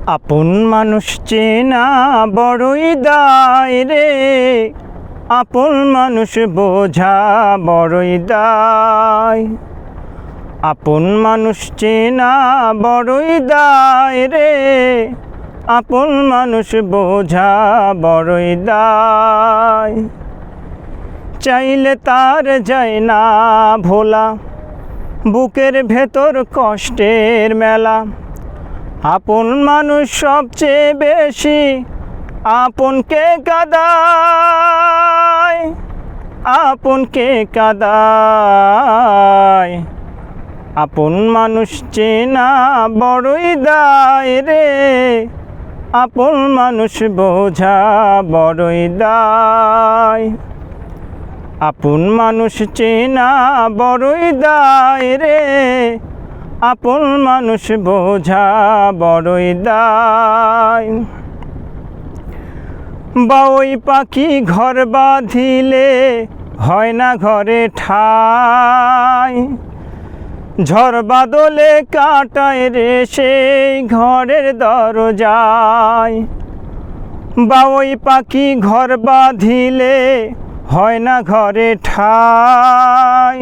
আপন মানুষ চেনা বড়ই দায় রে, আপন মানুষ বোঝা বড়ই দায়। আপন মানুষ চেনা বড়ই দায় রে, আপন মানুষ বোঝা বড়ই দায়। চাইলে তার যায় না ভোলা, বুকের ভেতর কষ্টের মেলা। আপন মানুষ সবচেয়ে বেশি আপনকে কাঁদায়, আপনকে কাঁদায়। আপন মানুষ চেনা বড়ই দায় রে, আপন মানুষ বোঝা বড়ই দায়। আপন মানুষ চেনা বড়ই দায় রে, আপন মানুষ বোঝা বড়ই দায়। বাউই পাখি ঘর বাঁধিলে হয় না ঘরে ঠাই, ঝড় বাদলে কাটায় রে সেই ঘরের দরজায়। বাউই পাখি ঘর বাঁধিলে হয় না ঘরে ঠাই,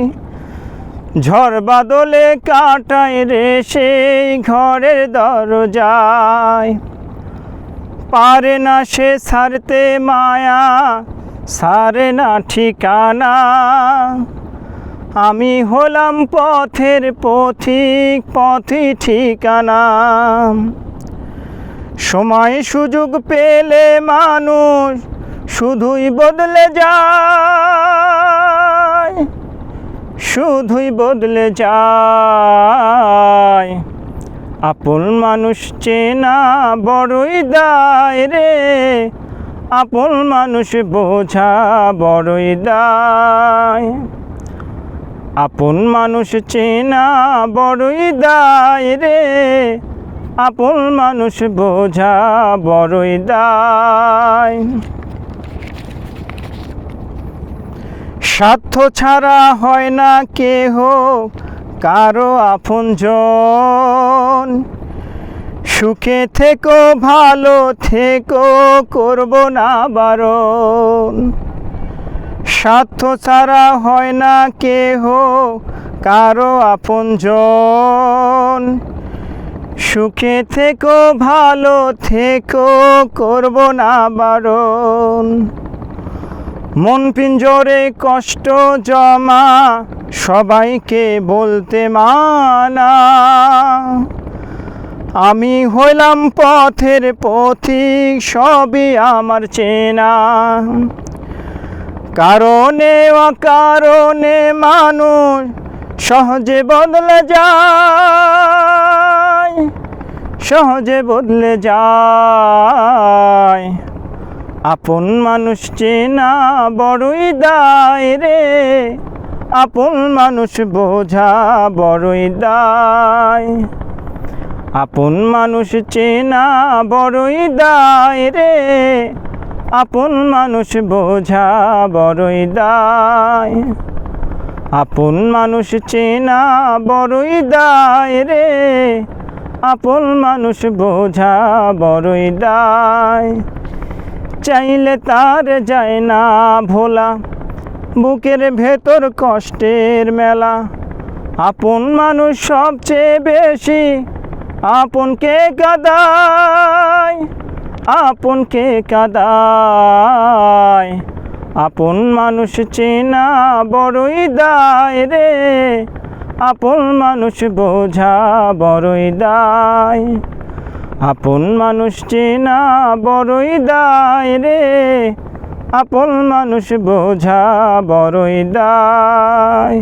ঝড় বাদলে কাটায় রে সেই ঘরের দরজায়। পারে না সে ছাড়তে মায়া, ছাড়ে না ঠিকানা। আমি হলাম পথের পথিক, পথই ঠিকানা। সময় সুযোগ পেলে মানুষ শুধুই বদলে যায়, শুধুই বদলে যায়। আপন মানুষ চেনা বড়ই দায় রে, আপন মানুষ বোঝা বড়ই দায়। আপন মানুষ চেনা বড়ই দায় রে, আপন মানুষ বোঝা বড়ই দায়। স্বার্থ ছাড়া হয় না কেহ কারো আপনজন। সুখে থেকো ভালো থেকো, করব না বারণ। স্বার্থ ছাড়া হয় না কেহ কারো আপনজন। সুখে থেকো ভালো থেকো, করব না বারণ। মন পিঞ্জরে কষ্ট জমা, সবাইকে বলতে মানা। আমি হইলাম পথের পথিক, সবই আমার চেনা। কারণে অকারণে মানুষ সহজে বদলে যায়, সহজে বদলে যায়। আপন মানুষ চেনা বড়ই দায় রে, আপন মানুষ বোঝা বড়ই দায়। আপন মানুষ চেনা বড়ই দায় রে, আপন মানুষ বোঝা বড়ই দায়। আপন মানুষ চেনা বড়ই দায় রে, আপন মানুষ বোঝা বড়ই দায়। চাইলে তার যায় না ভোলা, বুকের ভেতর কষ্টের মেলা। আপন মানুষ সবচেয়ে বেশি আপনকে কাঁদায়, আপনকে কাঁদায়। আপন মানুষ চেনা বড়ই দায় রে, আপন মানুষ বোঝা বড়ই দায়। আপন মানুষ চেনা বড়ই দায় রে, আপন মানুষ বোঝা বড়ই দায়।